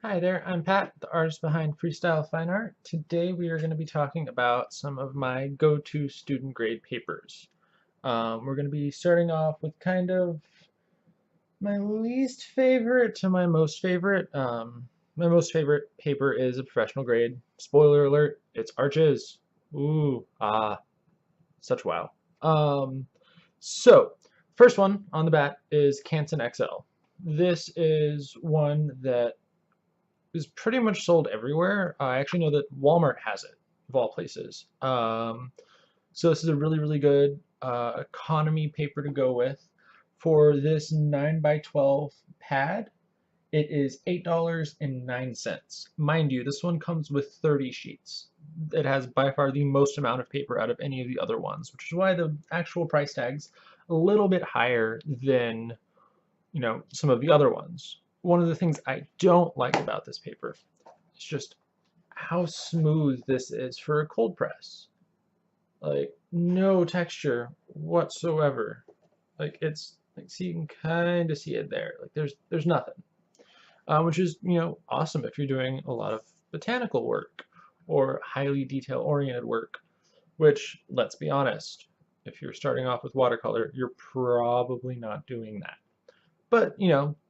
Hi there, I'm Pat, the artist behind Freestyle Fine Art. Today we are going to be talking about some of my go-to student grade papers. We're going to be starting off with kind of my least favorite to my most favorite. My most favorite paper is a professional grade. Spoiler alert, it's Arches. Ooh, such wow. Um, so, first one on the bat is Canson XL. This is one that is pretty much sold everywhere. I actually know that Walmart has it, of all places. So this is a really, really good economy paper to go with. For this 9 by 12 pad, it is $8.09. Mind you, this one comes with 30 sheets. It has by far the most amount of paper out of any of the other ones, which is why the actual price tag's a little bit higher than some of the other ones. One of the things I don't like about this paper is just how smooth this is for a cold press. Like no texture whatsoever. Like it's like see you can kind of see it there. Like there's nothing, which is awesome if you're doing a lot of botanical work or highly detail oriented work. Which let's be honest, if you're starting off with watercolor, you're probably not doing that. But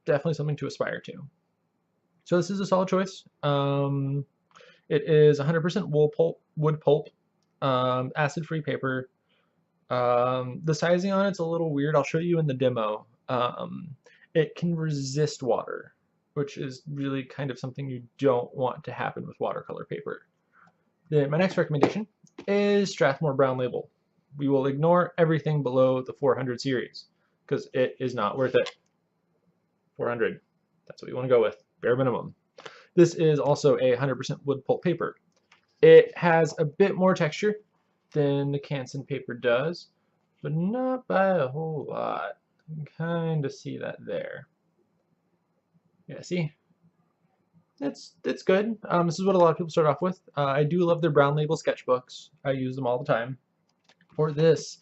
definitely something to aspire to. So this is a solid choice. It is 100% wood pulp, acid-free paper. The sizing on it's a little weird. I'll show you in the demo. It can resist water, which is really kind of something you don't want to happen with watercolor paper. Then my next recommendation is Strathmore Brown Label. We will ignore everything below the 400 series because it is not worth it. 400. That's what you want to go with, bare minimum. This is also a 100% wood pulp paper. It has a bit more texture than the Canson paper does, but not by a whole lot. You can kind of see that there. Yeah, see? It's good. This is what a lot of people start off with. I do love their brown label sketchbooks. I use them all the time. For this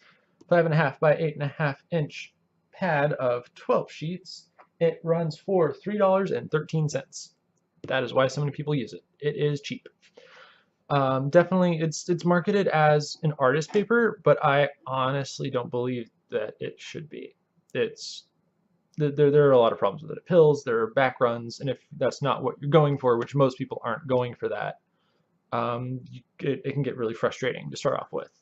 5.5 by 8.5 inch pad of 12 sheets, it runs for $3.13. That is why so many people use it. It is cheap. Definitely, it's marketed as an artist paper, but I honestly don't believe that it should be. It's there are a lot of problems with it. It pills, there are back runs, and if that's not what you're going for, which most people aren't going for that, it can get really frustrating to start off with.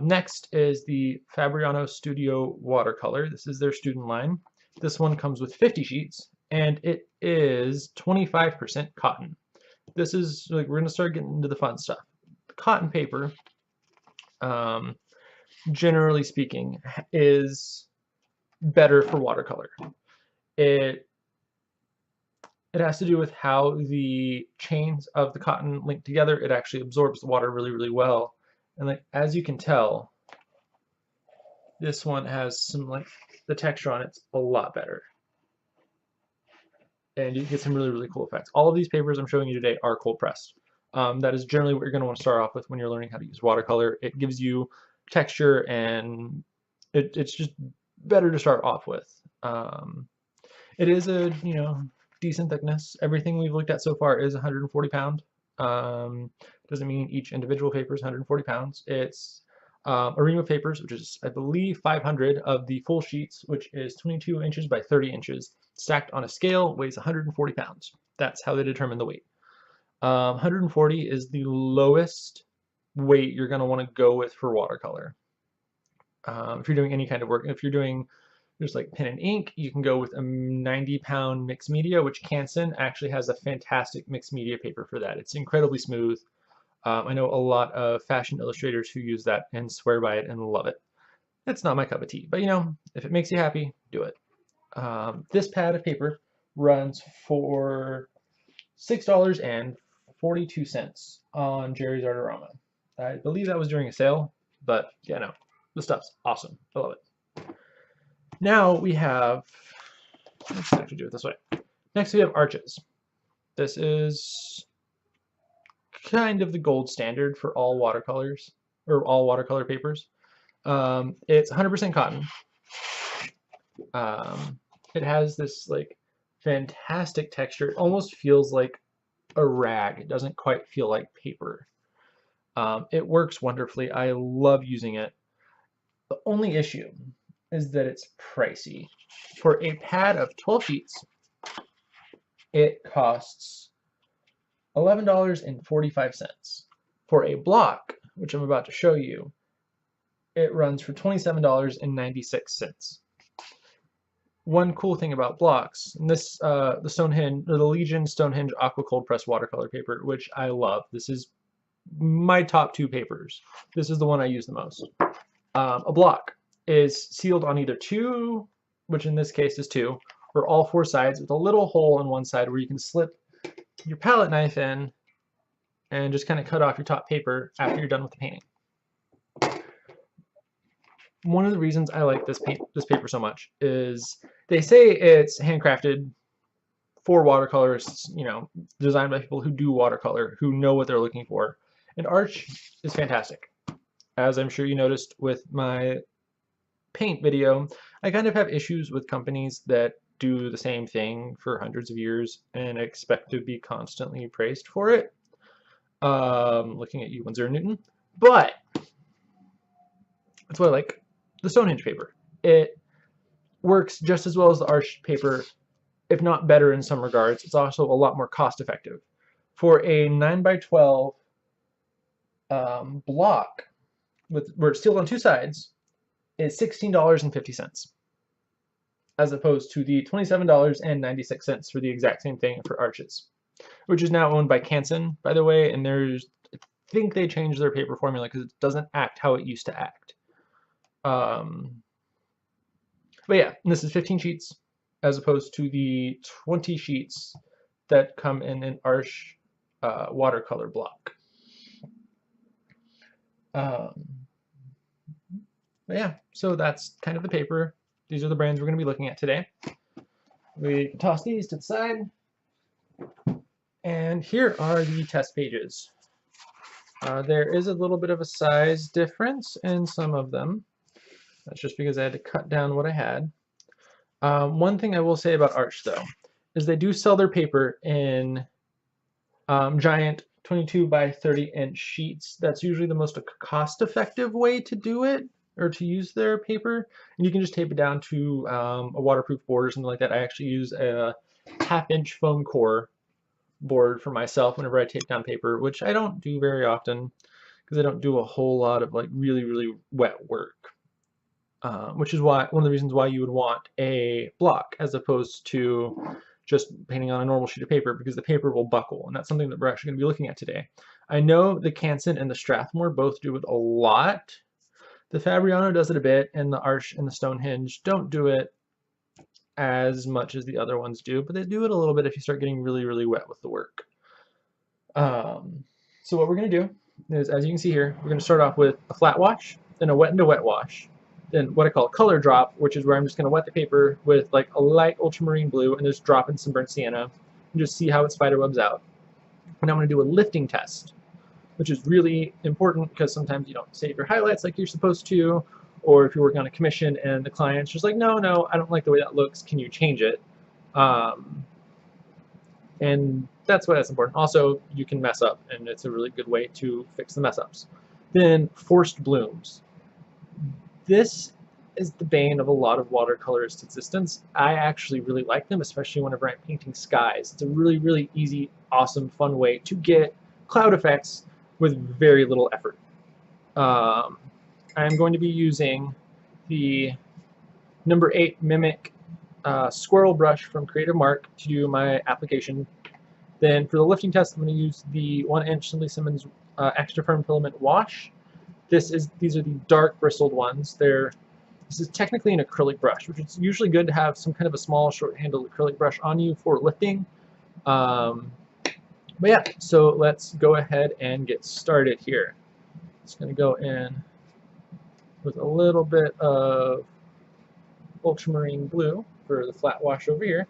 Next is the Fabriano Studio Watercolor. This is their student line. This one comes with 50 sheets, and it is 25% cotton. This is like we're gonna start getting into the fun stuff. Cotton paper, um, generally speaking, is better for watercolor. It it has to do with how the chains of the cotton link together. It actually absorbs the water really, really well. And like as you can tell, this one has some like the texture on it's a lot better. And you get some really, really cool effects. All of these papers I'm showing you today are cold pressed. That is generally what you're going to want to start off with when you're learning how to use watercolor. It gives you texture and it's just better to start off with. It is a decent thickness. Everything we've looked at so far is 140 pound. Doesn't mean each individual paper is 140 pounds. It's a ream of papers, which is I believe 500 of the full sheets, which is 22 inches by 30 inches, stacked on a scale, weighs 140 pounds. That's how they determine the weight. 140 is the lowest weight you're going to want to go with for watercolor. If you're doing any kind of work, if you're doing just like pen and ink, you can go with a 90-pound mixed media, which Canson actually has a fantastic mixed media paper for that. It's incredibly smooth. I know a lot of fashion illustrators who use that and swear by it and love it. It's not my cup of tea, but if it makes you happy, do it. This pad of paper runs for $6.42 on Jerry's Artorama. I believe that was during a sale, but yeah, no, the stuff's awesome. I love it. Now we have, let's actually do it this way. Next we have Arches. This is kind of the gold standard for all watercolors, or all watercolor papers. It's 100% cotton. It has this like Fantastic texture. It almost feels like a rag. It doesn't quite feel like paper. It works wonderfully. I love using it. The only issue is that it's pricey. For a pad of 12 sheets, it costs $11.45. For a block, which I'm about to show you, it runs for $27.96. One cool thing about blocks, and this the Stonehenge, or the Legion Stonehenge Aqua Cold Press watercolor paper, which I love. This is my top two papers. This is the one I use the most. A block is sealed on either two, which in this case is two, or all four sides with a little hole on one side where you can slip your palette knife in and just kind of cut off your top paper after you're done with the painting. One of the reasons I like this paper so much is they say it's handcrafted for watercolorists, you know, designed by people who do watercolor, who know what they're looking for. And Arch is fantastic. As I'm sure you noticed with my paint video, I kind of have issues with companies that do the same thing for hundreds of years and expect to be constantly praised for it. Looking at you, Winsor & Newton. But that's what I like. The Stonehenge paper. It works just as well as the Arch paper, if not better in some regards. It's also a lot more cost effective. For a 9x12 block, where it's sealed on two sides, it's $16.50, as opposed to the $27.96 for the exact same thing for Arches, which is now owned by Canson, by the way, and I think they changed their paper formula because it doesn't act how it used to act. But yeah, this is 15 sheets as opposed to the 20 sheets that come in an Arch watercolor block. But yeah, so that's kind of the paper. These are the brands we're going to be looking at today. We can toss these to the side. And here are the test pages. There is a little bit of a size difference in some of them. That's just because I had to cut down what I had. One thing I will say about Arch, though, is they do sell their paper in giant 22 by 30 inch sheets. That's usually the most cost-effective way to do it, or to use their paper. And you can just tape it down to a waterproof board or something like that. I actually use a half-inch foam core board for myself whenever I tape down paper, which I don't do very often because I don't do a whole lot of like really wet work. Which is why one of the reasons why you would want a block as opposed to just painting on a normal sheet of paper, because the paper will buckle, and that's something that we're actually going to be looking at today. I know the Canson and the Strathmore both do it a lot. The Fabriano does it a bit, and the Arch and the Stonehenge don't do it as much as the other ones do, but they do it a little bit if you start getting really wet with the work. So what we're going to do is, as you can see here, we're going to start off with a flat wash, then a wet into wet wash, then what I call a color drop, which is where I'm just going to wet the paper with like a light ultramarine blue and just drop in some burnt sienna and just see how it spider webs out. And I'm going to do a lifting test, which is really important because sometimes you don't save your highlights like you're supposed to, or if you're working on a commission and the client's just like, no, I don't like the way that looks, can you change it? And that's why that's important. Also, you can mess up, and it's a really good way to fix the mess ups. Then forced blooms. This is the bane of a lot of watercolorist existence. I actually really like them, especially whenever I'm painting skies. It's a really easy, awesome, fun way to get cloud effects with very little effort. I'm going to be using the number 8 Mimic squirrel brush from Creative Mark to do my application. Then for the lifting test, I'm going to use the 1-inch Simply Simmons extra firm filament wash. These are the dark bristled ones. This is technically an acrylic brush, which is usually good to have some kind of a small short-handled acrylic brush on you for lifting. But yeah, so let's go ahead and get started here. Just going to go in with a little bit of ultramarine blue for the flat wash over here.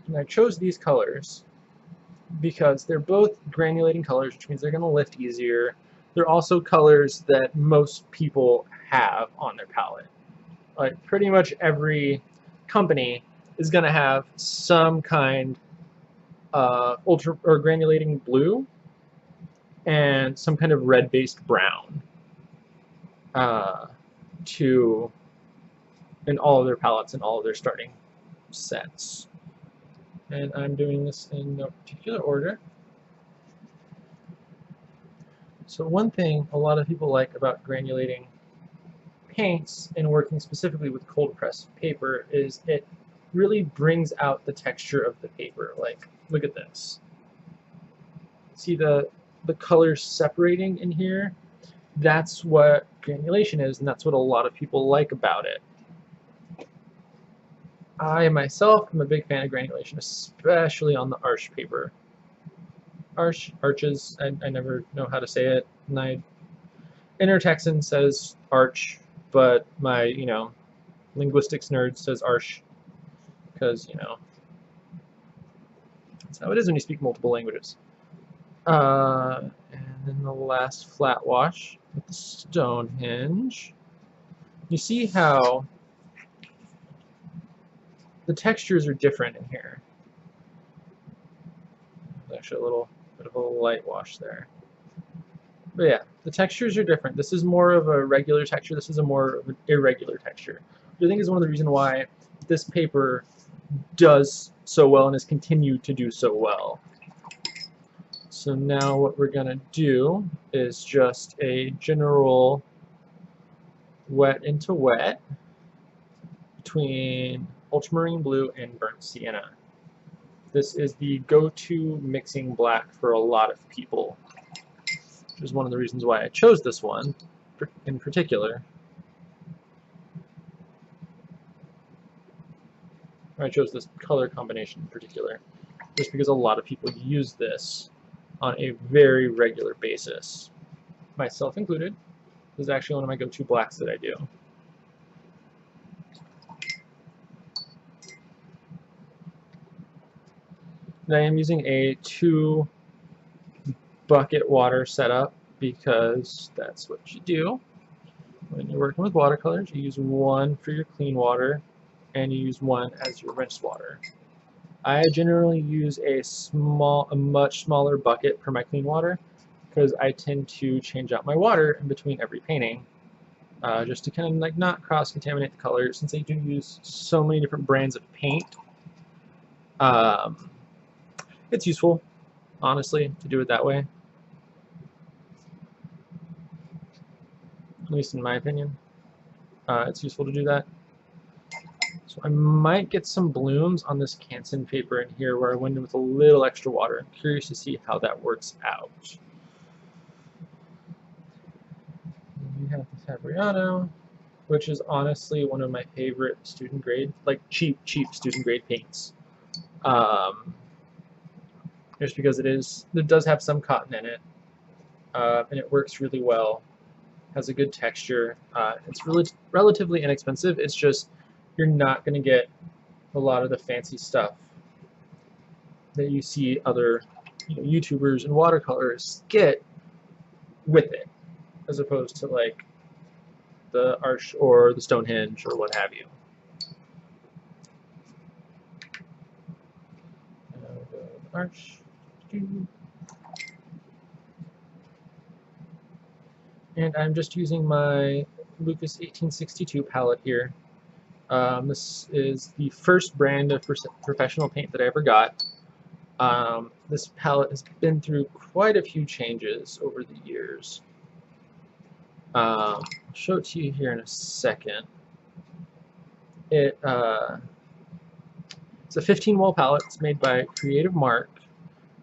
And I chose these colors because they're both granulating colors, which means they're going to lift easier. They're also colors that most people have on their palette. Like pretty much every company is going to have some kind ultra or granulating blue and some kind of red-based brown to in all of their palettes and all of their starting sets. And I'm doing this in no particular order. So one thing a lot of people like about granulating paints and working specifically with cold pressed paper is it really brings out the texture of the paper. Like, look at this. See the colors separating in here? That's what granulation is, and that's what a lot of people like about it. I myself am a big fan of granulation, especially on the arch paper. Arches, I never know how to say it. My inner Texan says arch, but my, linguistics nerd says arch, because, that's how it is when you speak multiple languages. And then the last flat wash with the Stonehenge. You see how the textures are different in here. There's actually a little bit of a light wash there. But yeah, the textures are different. This is more of a regular texture. This is a more of an irregular texture. Which I think is one of the reasons why this paper does so well and has continued to do so well. So now what we're going to do is just a general wet into wet between ultramarine blue and burnt sienna. This is the go-to mixing black for a lot of people, which is one of the reasons why I chose this one in particular. I chose this color combination in particular just because a lot of people use this on a very regular basis, myself included. This is actually one of my go-to blacks that I do. And I am using a 2-bucket water setup because that's what you do when you're working with watercolors. You use one for your clean water and you use one as your rinse water. I generally use a much smaller bucket for my clean water because I tend to change out my water in between every painting just to kind of like not cross-contaminate the colors, since I do use so many different brands of paint. It's useful, honestly, to do it that way, at least in my opinion. It's useful to do that. So I might get some blooms on this Canson paper in here where I went in with a little extra water. I'm curious to see how that works out. And we have the Fabriano, which is honestly one of my favorite student grade, like cheap student grade paints. Just because it does have some cotton in it, and it works really well. Has a good texture. It's really relatively inexpensive. It's just you're not going to get a lot of the fancy stuff that you see other YouTubers and watercolorists get with it, as opposed to like the Arch or the Stonehenge or what have you. Arch. And I'm just using my Lucas 1862 palette here. This is the first brand of professional paint that I ever got. This palette has been through quite a few changes over the years. I'll show it to you here in a second. It's a 15-wall palette. It's made by Creative Mark.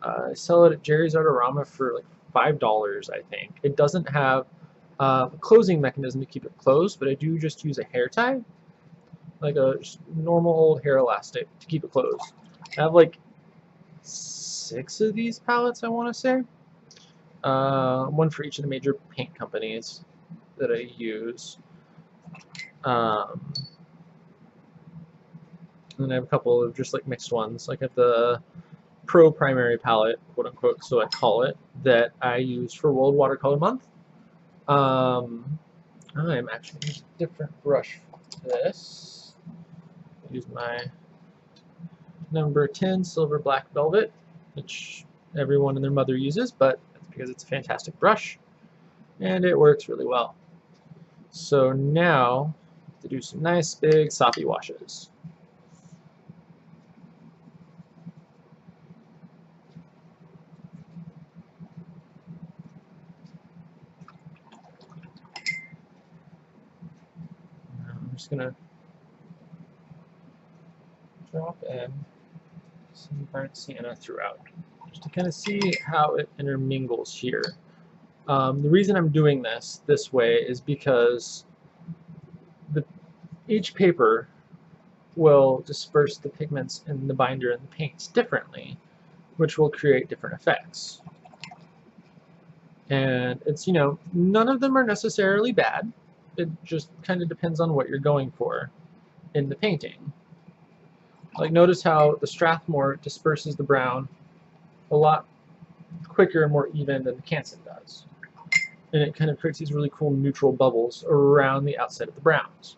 I sell it at Jerry's Artorama for like $5, I think. It doesn't have a closing mechanism to keep it closed, but I do just use a hair tie, like a normal old hair elastic, to keep it closed. I have like 6 of these palettes, I want to say. One for each of the major paint companies that I use. And then I have a couple of just like mixed ones. Like I have the Pro Primary palette, quote unquote, so I call it, that I use for World Watercolor Month. I'm actually using a different brush for this. use my number 10 silver black velvet, which everyone and their mother uses, but that's because it's a fantastic brush and it works really well. So now to do some nice big soppy washes. I'm just gonna drop in some burnt sienna throughout, just to kind of see how it intermingles here. The reason I'm doing this way is because each paper will disperse the pigments in the binder and the paints differently, which will create different effects. And it's, none of them are necessarily bad. It just kind of depends on what you're going for in the painting. Like, notice how the Strathmore disperses the brown a lot quicker and more even than the Canson does. And it kind of creates these really cool neutral bubbles around the outside of the browns.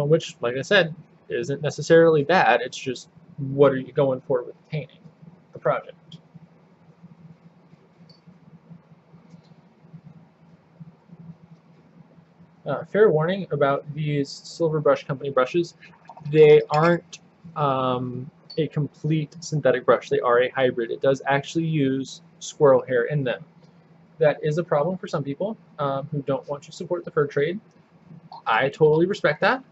Which, like I said, isn't necessarily bad. It's just, what are you going for with the painting, the project? Fair warning about these Silver Brush Company brushes. They aren't a complete synthetic brush. They are a hybrid. It does actually use squirrel hair in them. That is a problem for some people who don't want to support the fur trade. I totally respect that.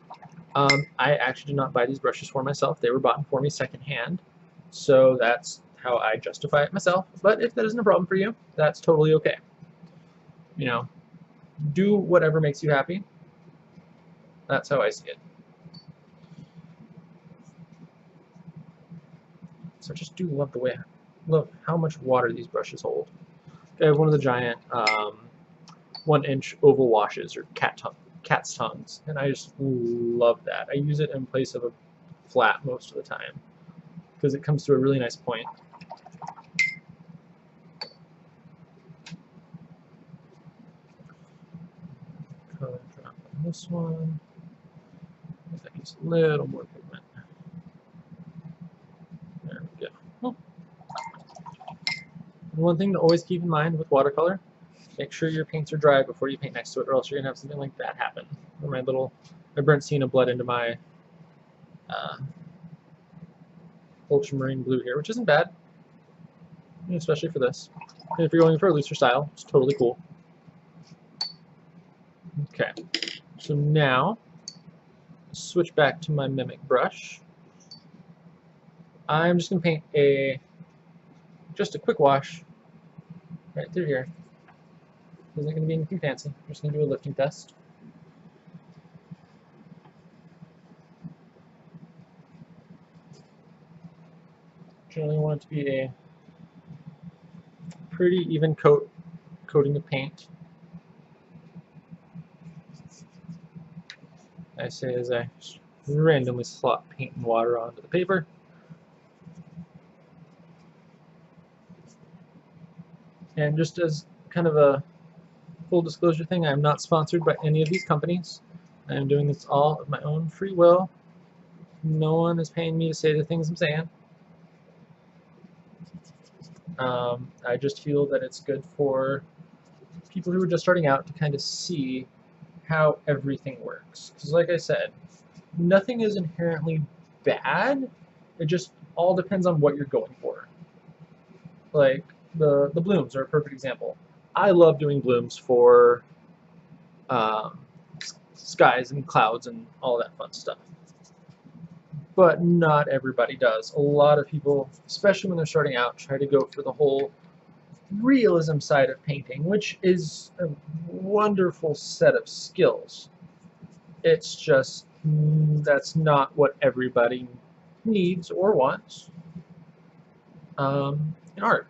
I actually did not buy these brushes for myself. They were bought for me secondhand. So that's how I justify it myself. But if that isn't a problem for you, that's totally okay. Do whatever makes you happy. That's how I see it. So I just do love how much water these brushes hold. I have one of the giant 1-inch oval washes, or cat's tongues, and I just love that. I use it in place of a flat most of the time because it comes to a really nice point. Color drop on this one. That gives a little more pigment. There we go. Oh. One thing to always keep in mind with watercolor: make sure your paints are dry before you paint next to it, or else you're gonna have something like that happen. Where my burnt sienna bled into my ultramarine blue here, which isn't bad, especially for this. And if you're going for a looser style, it's totally cool. Okay, so now switch back to my mimic brush. I'm just gonna paint just a quick wash right through here. Isn't going to be anything fancy. I'm just going to do a lifting test. Generally want it to be a pretty even coating of paint. I say as I just randomly slot paint and water onto the paper. And just as kind of a full disclosure thing, I'm not sponsored by any of these companies. I am doing this all of my own free will. No one is paying me to say the things I'm saying. I just feel that it's good for people who are just starting out to kind of see how everything works. Because like I said, nothing is inherently bad. It just all depends on what you're going for. Like the blooms are a perfect example. I love doing blooms for skies and clouds and all that fun stuff. But not everybody does. A lot of people, especially when they're starting out, try to go for the whole realism side of painting, which is a wonderful set of skills. It's just that's not what everybody needs or wants in art.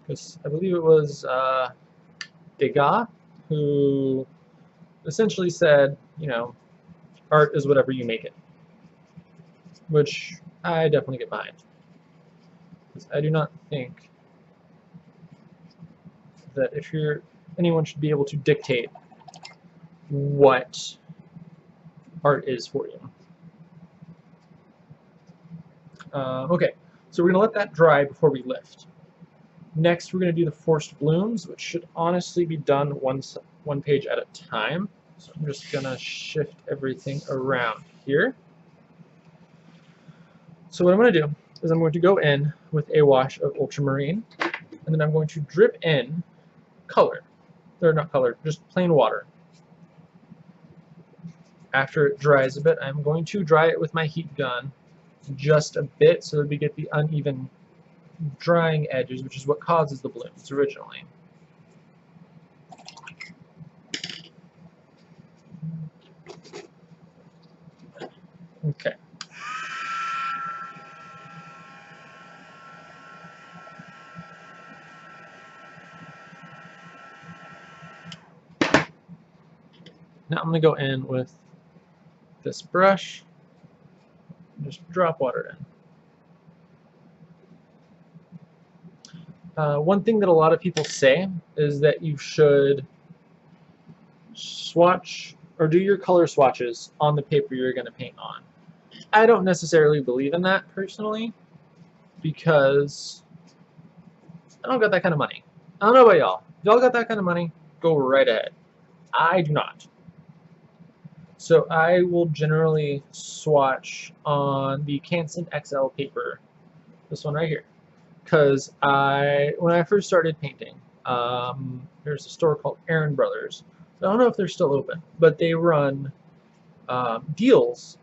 Because I believe it was Degas who essentially said, art is whatever you make it, which I definitely get behind. I do not think that anyone should be able to dictate what art is for you. Okay, so we're going to let that dry before we lift. Next, we're going to do the forced blooms, which should honestly be done one page at a time. So I'm just going to shift everything around here. So what I'm going to do is I'm going to go in with a wash of ultramarine, and then I'm going to drip in color. Or not color, just plain water. After it dries a bit, I'm going to dry it with my heat gun just a bit so that we get the uneven drying edges, which is what causes the blooms originally. Okay. Now I'm going to go in with this brush and just drop water in. One thing that a lot of people say is that you should swatch or do your color swatches on the paper you're going to paint on. I don't necessarily believe in that personally because I don't got that kind of money. I don't know about y'all. If y'all got that kind of money, go right ahead. I do not. So I will generally swatch on the Canson XL paper, this one right here, because when I first started painting, there's a store called Aaron Brothers. I don't know if they're still open, but they run deals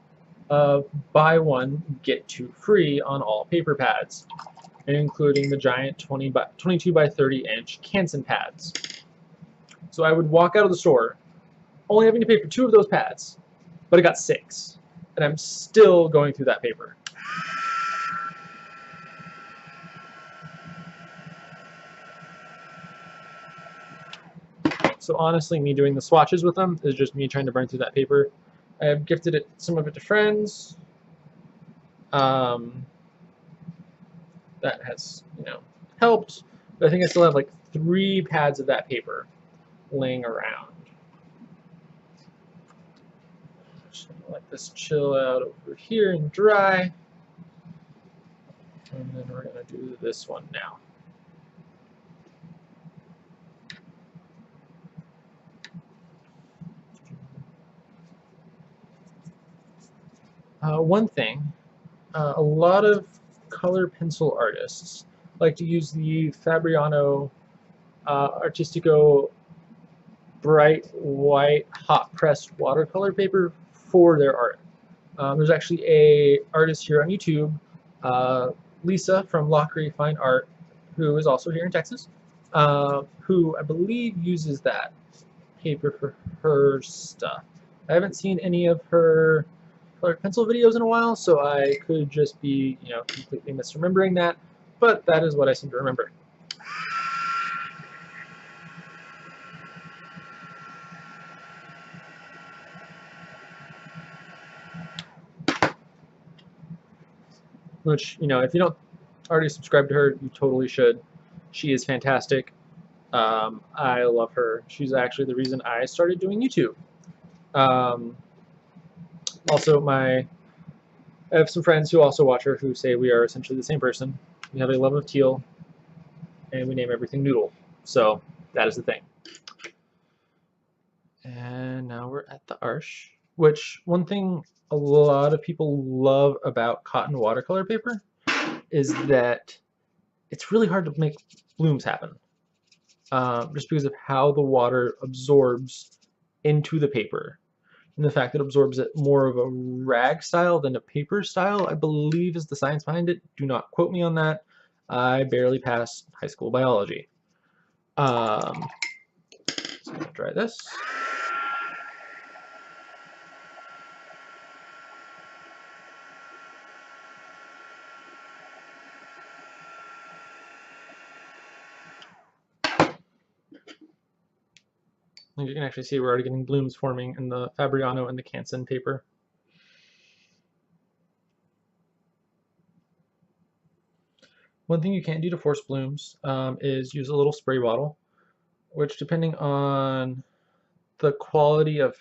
of buy one, get two free on all paper pads, including the giant 22 by 30 inch Canson pads. So I would walk out of the store only having to pay for 2 of those pads, but I got 6, and I'm still going through that paper. So honestly, me doing the swatches with them is just me trying to burn through that paper. I have gifted some of it to friends. That has, helped. But I think I still have like 3 pads of that paper laying around. Just gonna let this chill out over here and dry. And then we're gonna do this one now. One thing, a lot of color pencil artists like to use the Fabriano Artistico bright white hot pressed watercolor paper for their art. There's actually a artist here on YouTube, Lisa from Lockery Fine Art, who is also here in Texas, who I believe uses that paper for her stuff. I haven't seen any of her colored pencil videos in a while, so I could just be, completely misremembering that, but that is what I seem to remember. Which, if you don't already subscribe to her, you totally should. She is fantastic. I love her. She's actually the reason I started doing YouTube. Also, I have some friends who also watch her who say we are essentially the same person. We have a love of teal, and we name everything Noodle. So that is the thing. And now we're at the arch, which one thing a lot of people love about cotton watercolor paper is that it's really hard to make blooms happen. Just because of how the water absorbs into the paper. And the fact that it absorbs it more of a rag style than a paper style, I believe, is the science behind it. Do not quote me on that. I barely passed high school biology. So I'm going to try this. You can actually see we're already getting blooms forming in the Fabriano and the Canson paper. One thing you can do to force blooms is use a little spray bottle, which depending on the quality of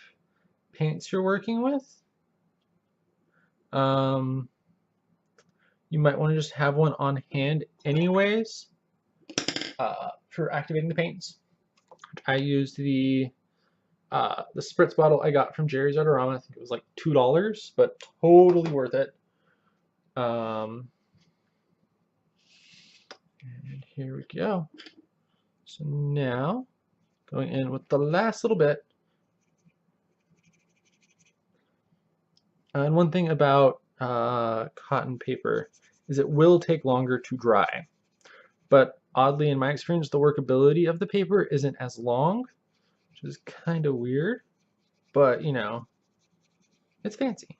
paints you're working with, You might want to just have one on hand anyways for activating the paints. I used the spritz bottle I got from Jerry's Artorama. I think it was like $2, but totally worth it. And here we go. So now, going in with the last little bit. And one thing about cotton paper is it will take longer to dry. But oddly, in my experience, the workability of the paper isn't as long, which is kind of weird. But, you know, it's fancy.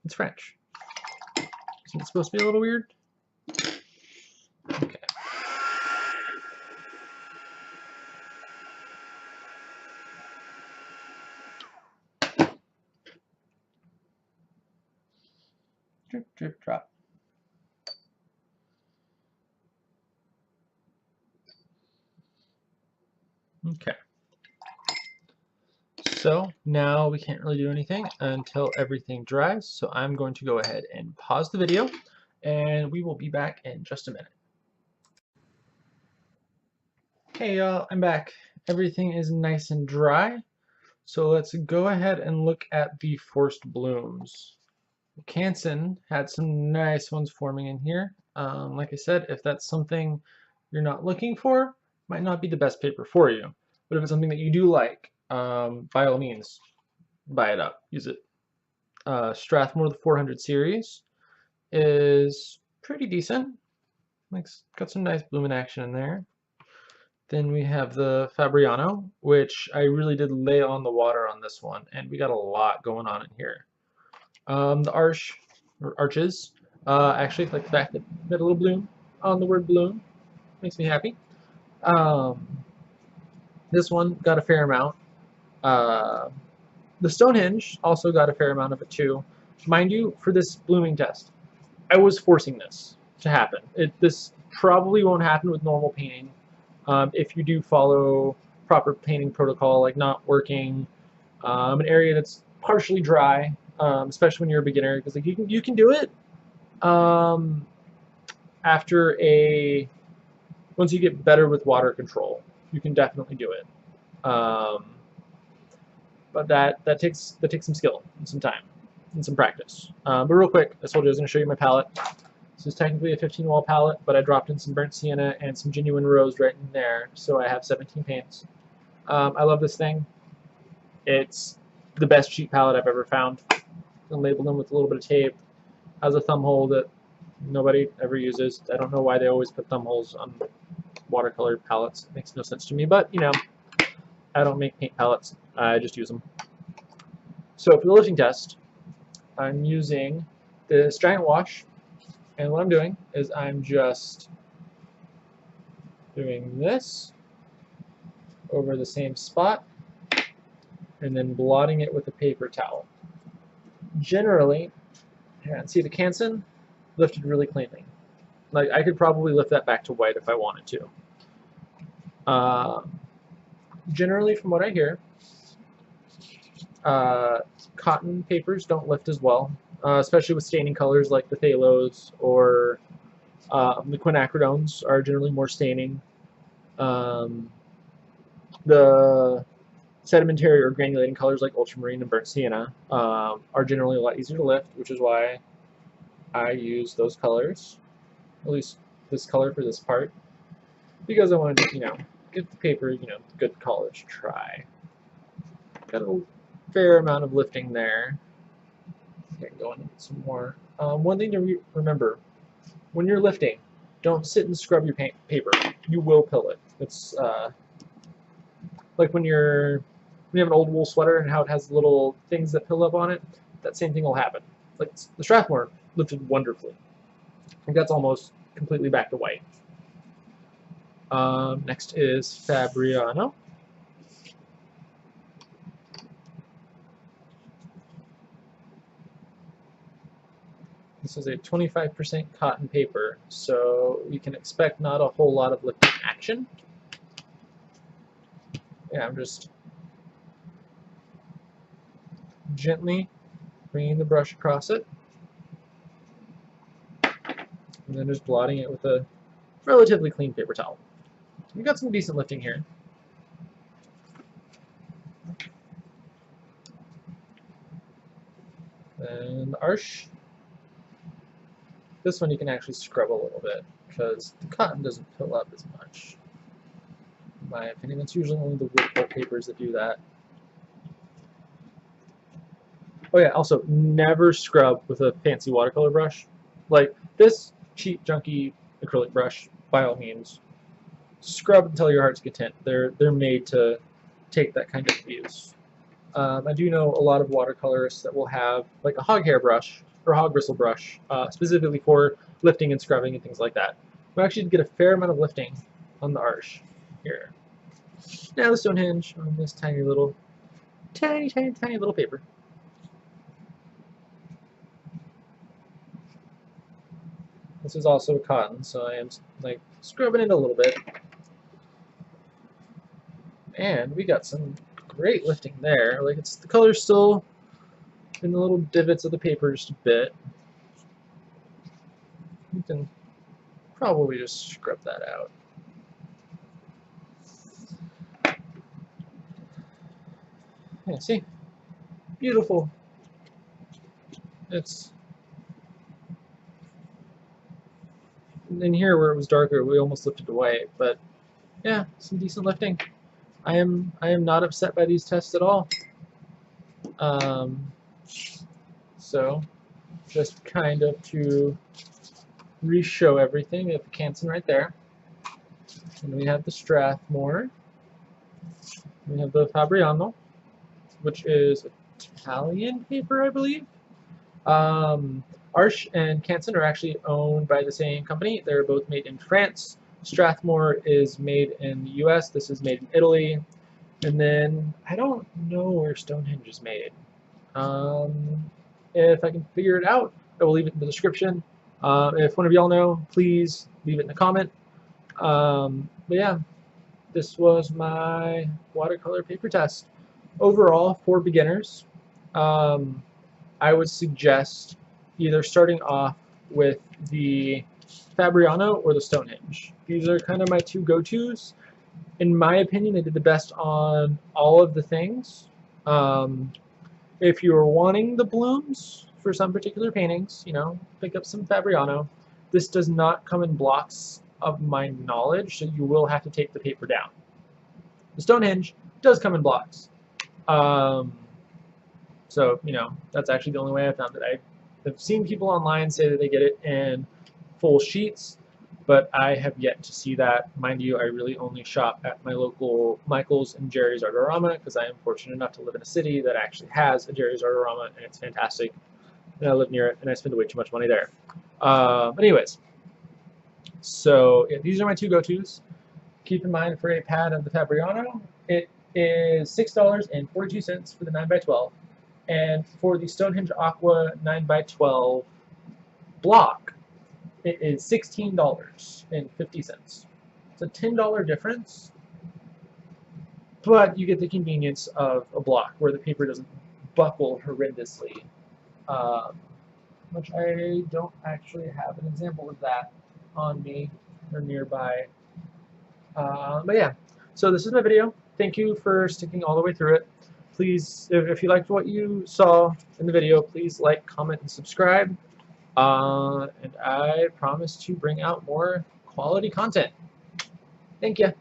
It's French. Isn't it supposed to be a little weird? Okay. Drip, drip, drop. Okay. So now we can't really do anything until everything dries. So I'm going to go ahead and pause the video, and we will be back in just a minute. Hey y'all, I'm back. Everything is nice and dry. So let's go ahead and look at the forced blooms. Canson had some nice ones forming in here. Like I said, if that's something you're not looking for, might not be the best paper for you. But if it's something that you do like, by all means, buy it up, use it. Strathmore the 400 series is pretty decent. Like, got some nice blooming action in there. Then we have the Fabriano, which I really did lay on the water on this one, and we got a lot going on in here. The arches, actually like the fact that we got a little bloom on the word bloom, makes me happy. This one got a fair amount. The Stonehenge also got a fair amount of it too. Mind you, for this blooming test, I was forcing this to happen. This probably won't happen with normal painting. If you do follow proper painting protocol, like not working an area that's partially dry, especially when you're a beginner, because like you can do it once you get better with water control, you can definitely do it. But that takes some skill and some time and some practice. But real quick, I told you I was going to show you my palette. This is technically a 15-wall palette, but I dropped in some burnt sienna and some genuine rose right in there, so I have 17 paints. I love this thing. It's the best cheap palette I've ever found. I labeled them with a little bit of tape. Has a thumb hole that nobody ever uses. I don't know why they always put thumb holes on watercolor palettes. It makes no sense to me, but you know, I don't make paint palettes. I just use them. So for the lifting test, I'm using this giant wash, and what I'm doing is I'm just doing this over the same spot and then blotting it with a paper towel. Generally, see the Canson lifted really cleanly. Like I could probably lift that back to white if I wanted to. Generally, from what I hear, cotton papers don't lift as well, especially with staining colors like the phthalos or the quinacridones are generally more staining. The sedimentary or granulating colors like ultramarine and burnt sienna are generally a lot easier to lift, which is why I use those colors, at least this color for this part, because I wanted to, you know, give the paper, you know, a good college try. Got a fair amount of lifting there. Okay, going into some more. One thing to remember, when you're lifting, don't sit and scrub your paper. You will pill it. It's like when you have an old wool sweater and how it has little things that pill up on it. That same thing will happen. Like the Strathmore lifted wonderfully. I think that's almost completely back to white. Next is Fabriano. This is a 25% cotton paper, so we can expect not a whole lot of lifting action. Yeah, I'm just gently bringing the brush across it. and then just blotting it with a relatively clean paper towel. We got some decent lifting here. And the arch. This one you can actually scrub a little bit because the cotton doesn't fill up as much. In my opinion, that's usually only the wood pulp papers that do that. Oh yeah, also never scrub with a fancy watercolor brush. Like this cheap, junky acrylic brush, by all means, scrub until your heart's content. They're made to take that kind of abuse. I do know a lot of watercolorists that will have like a hog hair brush or hog bristle brush, specifically for lifting and scrubbing and things like that. We actually get a fair amount of lifting on the arch here. Now the Stonehenge on this tiny little paper. This is also cotton, so I am like scrubbing it a little bit. And we got some great lifting there. Like the color's still in the little divots of the paper just a bit. You can probably just scrub that out. Yeah, see? Beautiful. It's in here where it was darker, we almost lifted away, but yeah, some decent lifting. I am not upset by these tests at all. So just kind of to re-show everything, we have the Canson right there, and we have the Strathmore, we have the Fabriano, which is Italian paper, I believe. Arche and Canson are actually owned by the same company. They're both made in France. Strathmore is made in the US. This is made in Italy. And then I don't know where Stonehenge is made. If I can figure it out, I will leave it in the description. If one of y'all know, please leave it in the comment. But yeah, this was my watercolor paper test. Overall, for beginners, I would suggest either starting off with the Fabriano or the Stonehenge. These are kind of my two go-tos. In my opinion, they did the best on all of the things. If you were wanting the blooms for some particular paintings, you know, pick up some Fabriano. This does not come in blocks of my knowledge, so you will have to take the paper down. The Stonehenge does come in blocks. So, you know, that's actually the only way I found it. I've seen people online say that they get it in full sheets, but I have yet to see that. Mind you, I really only shop at my local Michael's and Jerry's Artorama because I am fortunate enough to live in a city that actually has a Jerry's Artorama, and it's fantastic. And I live near it, and I spend way too much money there. But anyways, so yeah, these are my two go-tos. Keep in mind for a pad of the Fabriano, it is $6.42 for the 9x12. And for the Stonehenge Aqua 9x12 block, it is $16.50. It's a $10 difference, but you get the convenience of a block where the paper doesn't buckle horrendously, which I don't actually have an example of that on me or nearby. But yeah, so this is my video. Thank you for sticking all the way through it. Please, if you liked what you saw in the video, please like, comment, and subscribe. And I promise to bring out more quality content. Thank you.